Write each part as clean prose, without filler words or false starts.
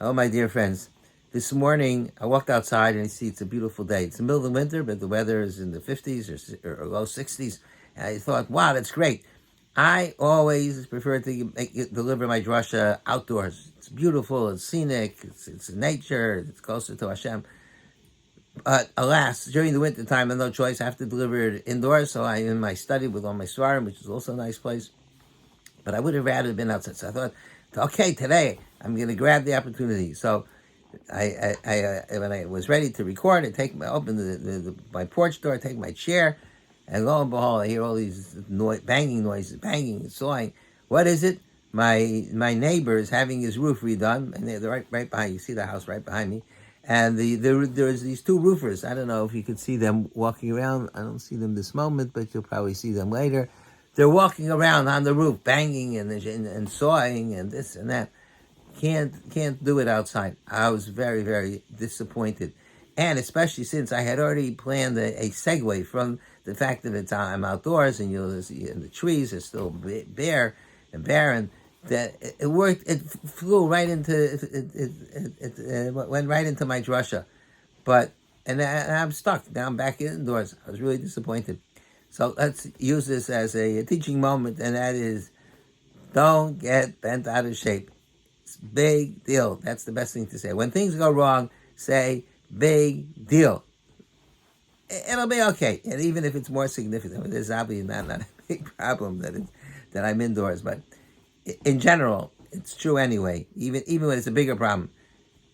Oh, my dear friends. This morning, I walked outside and I see it's a beautiful day. It's the middle of the winter, but the weather is in the 50s or low 60s. And I thought, wow, that's great. I always prefer to deliver my drasha outdoors. It's beautiful, it's scenic, it's nature, it's closer to Hashem. But alas, during the winter time, I have no choice. I have to deliver it indoors, so I'm in my study with all my svarim, which is also a nice place. But I would have rather been outside. So I thought, okay, today I'm going to grab the opportunity. So when I was ready to record, open my porch door, take my chair, and lo and behold, I hear all these banging noises, banging and sawing. What is it? My neighbor is having his roof redone, and they're right behind. You see the house right behind me, and there's these two roofers. I don't know if you could see them walking around. I don't see them this moment, but you'll probably see them later. They're walking around on the roof, banging and sawing and this and that. Can't do it outside. I was very, very disappointed. And especially since I had already planned a segue from the fact that I'm outdoors and the trees are still bare and barren, that it worked. It flew right into it went right into my drasha, and I'm stuck. Now I'm back indoors. I was really disappointed. So let's use this as a teaching moment, and that is, don't get bent out of shape. It's a big deal. That's the best thing to say. When things go wrong, say, big deal. It'll be okay. And even if it's more significant, there's obviously not a big problem that I'm indoors. But in general, it's true anyway. Even when it's a bigger problem,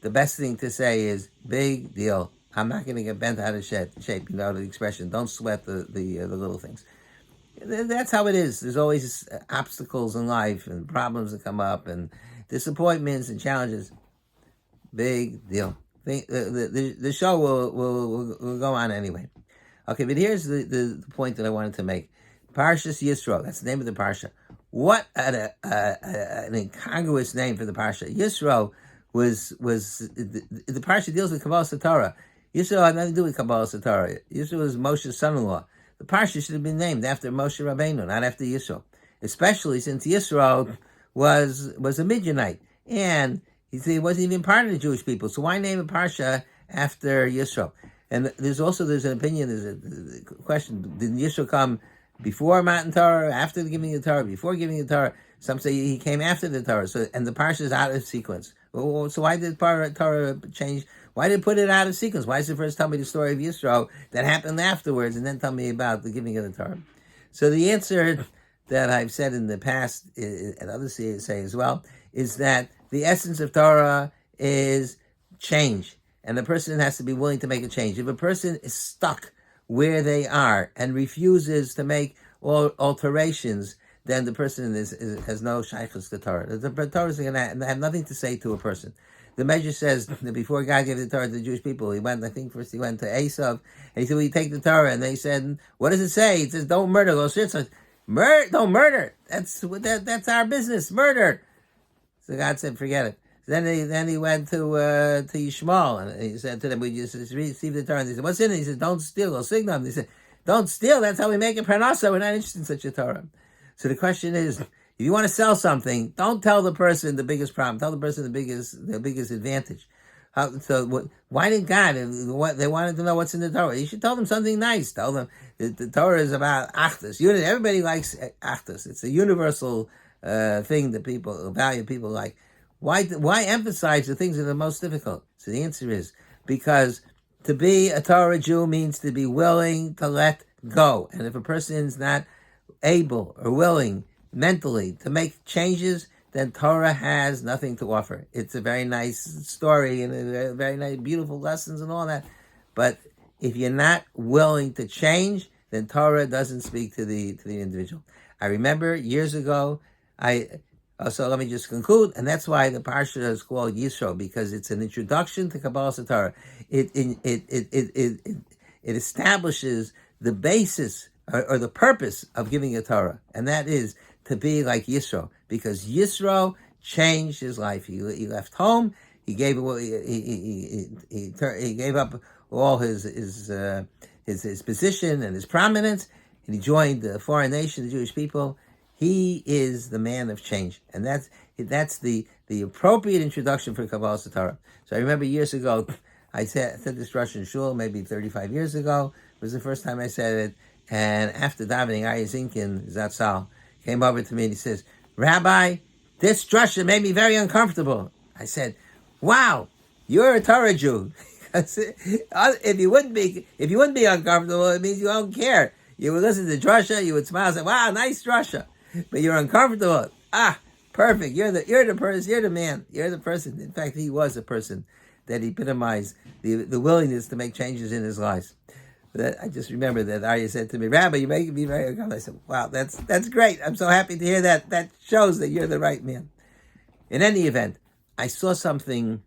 the best thing to say is, big deal. I'm not going to get bent out of shape. You know the expression, don't sweat the little things. That's how it is. There's always obstacles in life and problems that come up and disappointments and challenges. Big deal. The show will go on anyway. Okay, but here's the point that I wanted to make. Parashas Yisro, that's the name of the parsha. What an incongruous name for the parsha. Yisro was the parsha deals with Kabbalas Torah. Yisro had nothing to do with Kabbalas Torah. Yisro was Moshe's son-in-law. The parsha should have been named after Moshe Rabbeinu, not after Yisro. Especially since Yisro was a Midianite, and he wasn't even part of the Jewish people. So why name a parsha after Yisro? And there's an opinion. There's a question: did Yisro come before Matan Torah, after the giving of the Torah, before giving the Torah? Some say he came after the Torah. So and the parsha is out of sequence. So why did Torah change? Why did it put it out of sequence? Why does it first tell me the story of Yisro that happened afterwards, and then tell me about the giving of the Torah? So the answer that I've said in the past, and others say as well, is that the essence of Torah is change. And the person has to be willing to make a change. If a person is stuck where they are and refuses to make alterations, then the person has no shaykhus to Torah. The Torah is going to have nothing to say to a person. The Medrash says that before God gave the Torah to the Jewish people, he went to Esav, and he said, "Will you take the Torah?" And they said, "What does it say?" It says, "Don't murder." Don't murder. That's our business. Murder. So God said, "Forget it." So then he went to Yishmael, and he said to them, "We just received the Torah." And they said, "What's in it?" He said, "Don't steal." Go signal. They said, "Don't steal. That's how we make a Parashas. We're not interested in such a Torah." So the question is, if you want to sell something, don't tell the person the biggest problem. Tell the person the biggest advantage. Why did God? They wanted to know what's in the Torah. You should tell them something nice. Tell them the Torah is about achdus. Everybody likes achdus. It's a universal thing that people like. Why emphasize the things that are most difficult? So the answer is because to be a Torah Jew means to be willing to let go. And if a person is not able or willing mentally to make changes, then Torah has nothing to offer. It's a very nice story and a very nice, beautiful lessons and all that. But if you're not willing to change, then Torah doesn't speak to the individual. I remember years ago, so let me just conclude, and that's why the parsha is called Yisro, because it's an introduction to Kabbalas Torah. It establishes the basis or the purpose of giving a Torah, and that is to be like Yisro, because Yisro changed his life. He left home. He gave he gave up all his position and his prominence, and he joined the foreign nation, the Jewish people. He is the man of change, and that's the appropriate introduction for Kabbalah Torah. So I remember years ago, I said this Russian shul maybe 35 years ago. It was the first time I said it, and after davening, Aryeh Zinkin Zatzal came over to me and he says, "Rabbi, this drasha made me very uncomfortable." I said, "Wow, you're a Torah Jew." if you wouldn't be uncomfortable, it means you don't care. You would listen to drasha, you would smile and say, "Wow, nice drasha," but you're uncomfortable. Perfect. You're the person. You're the man. You're the person. In fact, he was a person that epitomized the willingness to make changes in his life. That I just remember that Aryeh said to me, "Rabbi, you're making me very uncomfortable." I said, "Wow, that's great. I'm so happy to hear that. That shows that you're the right man." In any event, I saw something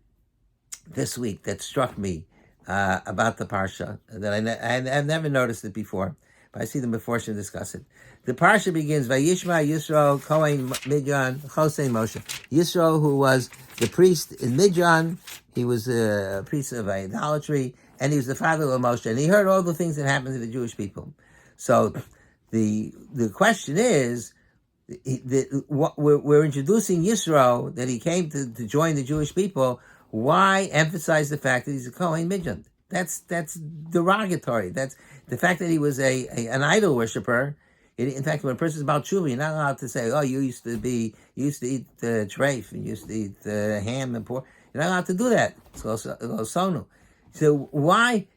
this week that struck me about the Parsha that I've never noticed it before, but I see the Meforshim discuss it. The Parsha begins, Vayishma Yisro Kohen Midyan Chosein Moshe. Yisro, who was the priest in Midyan, he was a priest of idolatry, and he was the father of Moshe, and he heard all the things that happened to the Jewish people. So the question is, we're introducing Yisro, that he came to join the Jewish people. Why emphasize the fact that he's a Kohen Midyan? That's derogatory. That's the fact that he was an idol worshiper. In fact, when a person's about tshuva, you're not allowed to say, "Oh, you used to eat treif, and you used to eat ham and pork." You're not allowed to do that. It's also sonu. So why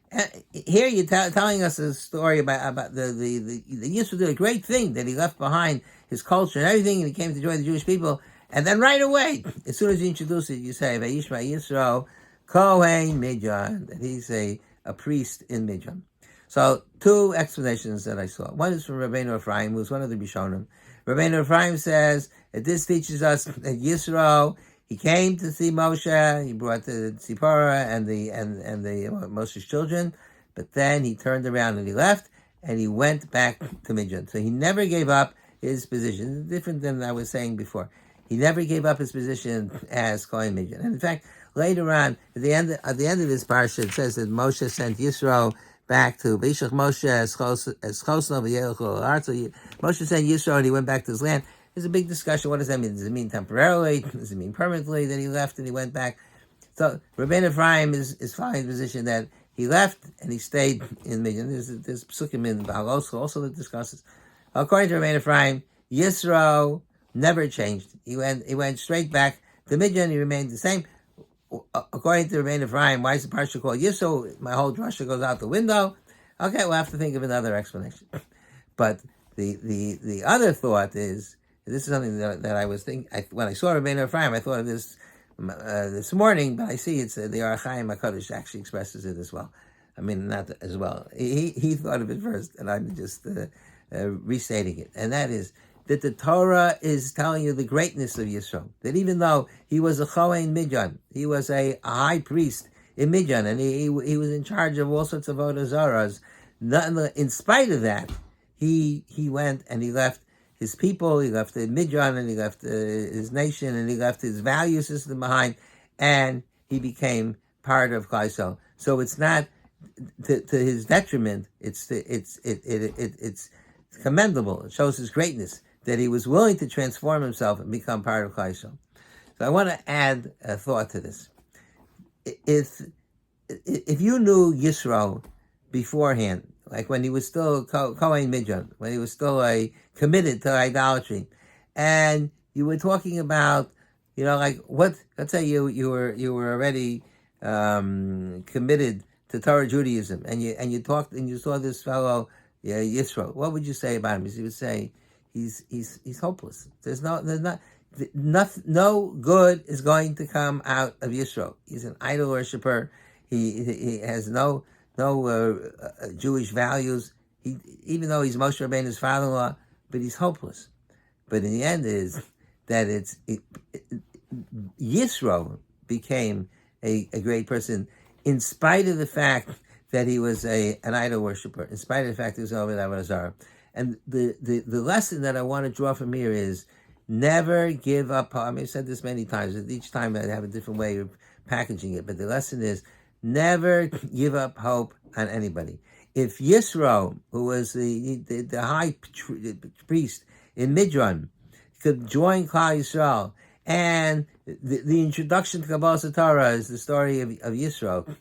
here you're telling us a story about the Yisro did a great thing, that he left behind his culture and everything, and he came to join the Jewish people. And then right away, as soon as you introduce it, you say, "Vayishma Yisro Kohen Midyan," that he's a priest in Midyan. So two explanations that I saw. One is from Rabbeinu Ephraim, who's one of the Rishonim. Rabbeinu Ephraim says that this teaches us that Yisro, he came to see Moshe, he brought the Tzipora and the Moshe's children, but then he turned around and he left, and he went back to Midyan. So he never gave up his position, different than I was saying before. He never gave up his position as Kohen Midyan. And in fact, later on, at the end of this parsha, it says that Moshe sent Yisro back to Vayishach Moshe as Chosno v'Yelchu Artzu. Moshe sent Yisro and he went back to his land. There's a big discussion. What does that mean? Does it mean temporarily? Does it mean permanently that he left and he went back? So Rabbeinu Ephraim is following the position that he left and he stayed in Midyan. There's psukim in Bahalos also that discusses. According to Rabbeinu Ephraim, Yisro never changed. He went straight back to Midyan. He remained the same. According to Rabbeinu Ephraim, why is the parsha called Yisro? My whole drasha goes out the window. Okay, we'll have to think of another explanation. But the other thought is, this is something that I was thinking, when I saw Rabbeinu Ephraim, I thought of this this morning, but I see it's the Orach Chaim HaKadosh actually expresses it as well. I mean, not as well. He thought of it first, and I'm just restating it. And that is, that the Torah is telling you the greatness of Yisro. That even though he was a Kohen Midyan, he was a high priest in Midyan, and he was in charge of all sorts of Avodah Zarahs. In spite of that, he went and he left his people, he left Midyan, and he left his nation, and he left his value system behind, and he became part of Klal Yisrael. So it's not to his detriment. It's commendable. It shows his greatness that he was willing to transform himself and become part of Klal Yisrael. So I want to add a thought to this. If you knew Yisro beforehand, like when he was still Kohen Midyan, when he was still committed to idolatry, and you were talking about, like what? Let's say you were already committed to Torah Judaism, and you talked and you saw this fellow Yisro. What would you say about him? You would say he's hopeless. There's no good is going to come out of Yisro. He's an idol worshiper. He has no Jewish values. Even though he's Moshe Rabbeinu's father-in-law, but he's hopeless. But in the end, is that Yisro became a great person in spite of the fact that he was an idol worshiper, in spite of the fact that he was over Avodah Zarah. And the lesson that I want to draw from here is never give up. I mean, I've said this many times. Each time I have a different way of packaging it. But the lesson is never give up hope on anybody. If Yisro, who was the high priest in Midron could join Klal Yisrael, and the introduction to Kabbalah Torah is the story of Yisro,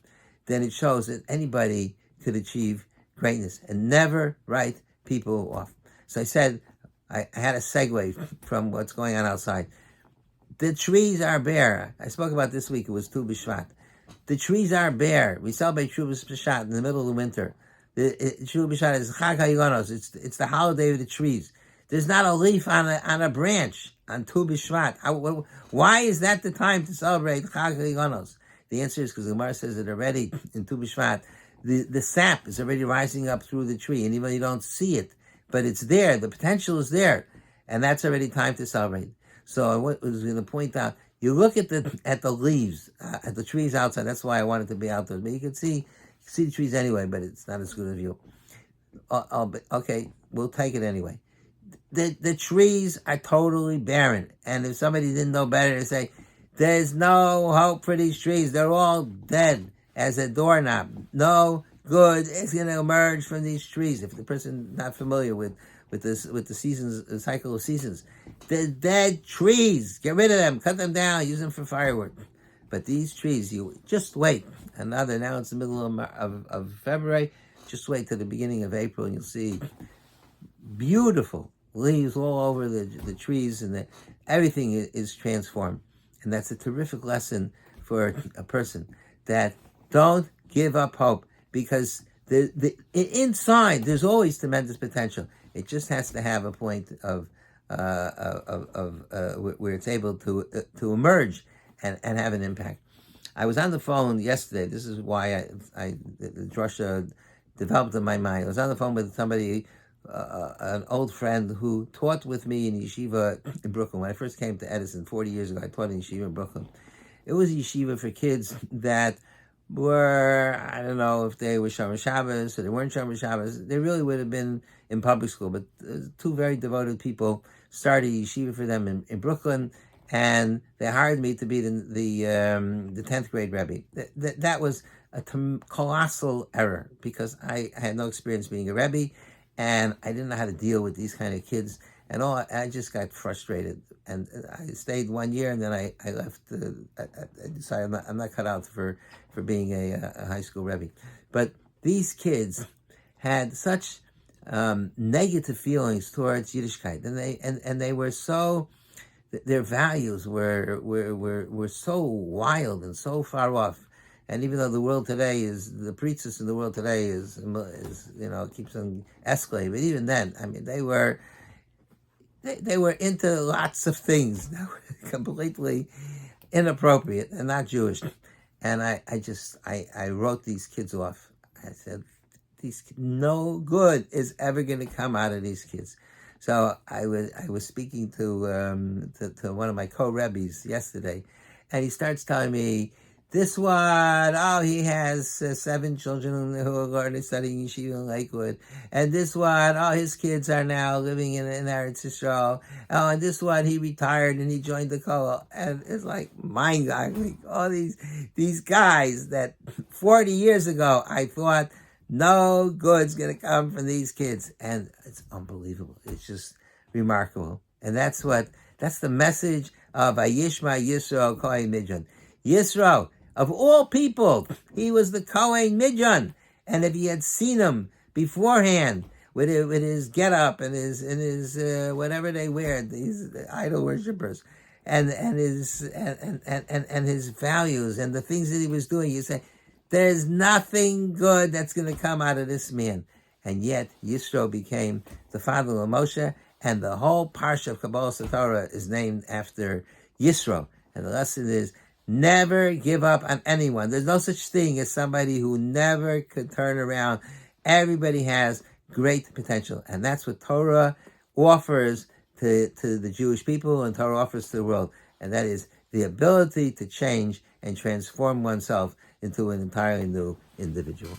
then it shows that anybody could achieve greatness and never write people off. So I said, I had a segue from what's going on outside. The trees are bare. I spoke about this week, it was Tu B'Shvat. The trees are bare. We celebrate Tu B'Shvat in the middle of the winter. Tu B'Shvat is Chag HaYonos. It's the holiday of the trees. There's not a leaf on a branch on Tu B'Shvat. Why is that the time to celebrate Chag HaYonos? The answer is because the Gemara says that already in Tu B'Shvat, the sap is already rising up through the tree, and even though you don't see it, but it's there, the potential is there, and that's already time to celebrate. So I was going to point out, you look at the leaves, at the trees outside, that's why I wanted to be outdoors, but you can see the trees anyway, but it's not as good a view. Okay, we'll take it anyway. The trees are totally barren, and if somebody didn't know better, they say, there's no hope for these trees, they're all dead as a doorknob. No good is going to emerge from these trees. If the person not familiar with the seasons, the cycle of seasons, the dead trees, get rid of them, cut them down, use them for firewood. But these trees, you just wait. Now it's the middle of February. Just wait till the beginning of April, and you'll see beautiful leaves all over the trees, and everything is transformed. And that's a terrific lesson for a person, that don't give up hope, because inside there's always tremendous potential. It just has to have a point of where it's able to emerge and have an impact. I was on the phone yesterday. This is why the drasha developed in my mind. I was on the phone with somebody, an old friend who taught with me in yeshiva in Brooklyn. When I first came to Edison 40 years ago, I taught in yeshiva in Brooklyn. It was a yeshiva for kids that were, I don't know if they were Shomer Shabbos or they weren't Shomer Shabbos. They really would have been in public school, but two very devoted people started yeshiva for them in Brooklyn, and they hired me to be the 10th grade Rabbi. That was a colossal error, because I had no experience being a Rabbi, and I didn't know how to deal with these kind of kids. And I just got frustrated, and I stayed 1 year, and then I left. I decided I'm not cut out for being a high school Rebbe. But these kids had such negative feelings towards Yiddishkeit, and they were so, their values were so wild and so far off. And even though the world today the preachers in the world today is keeps on escalating, but even then, I mean, they were into lots of things that were completely inappropriate and not Jewish. And I wrote these kids off. I said, no good is ever going to come out of these kids. So I was speaking to one of my co-rebbes yesterday, and he starts telling me, this one, he has 7 children who are going to study yeshiva in Lakewood. And this one, his kids are now living in Eretz Yisrael. Oh, and this one, he retired and he joined the kollel. And it's like mind-boggling. All these guys that 40 years ago, I thought no good's going to come from these kids. And it's unbelievable. It's just remarkable. And that's the message of Vayishma Yisro Kohen Midjan. Yisro, of all people, he was the Kohen Midjan, and if he had seen him beforehand with his get-up and his whatever they wear, these idol worshippers, and his values and the things that he was doing, you say, there's nothing good that's going to come out of this man. And yet Yisro became the father of Moshe, and the whole Parsha of Kabbalah Torah is named after Yisro. And the lesson is, never give up on anyone. There's no such thing as somebody who never could turn around. Everybody has great potential. And that's what Torah offers to the Jewish people, and Torah offers to the world. And that is the ability to change and transform oneself into an entirely new individual.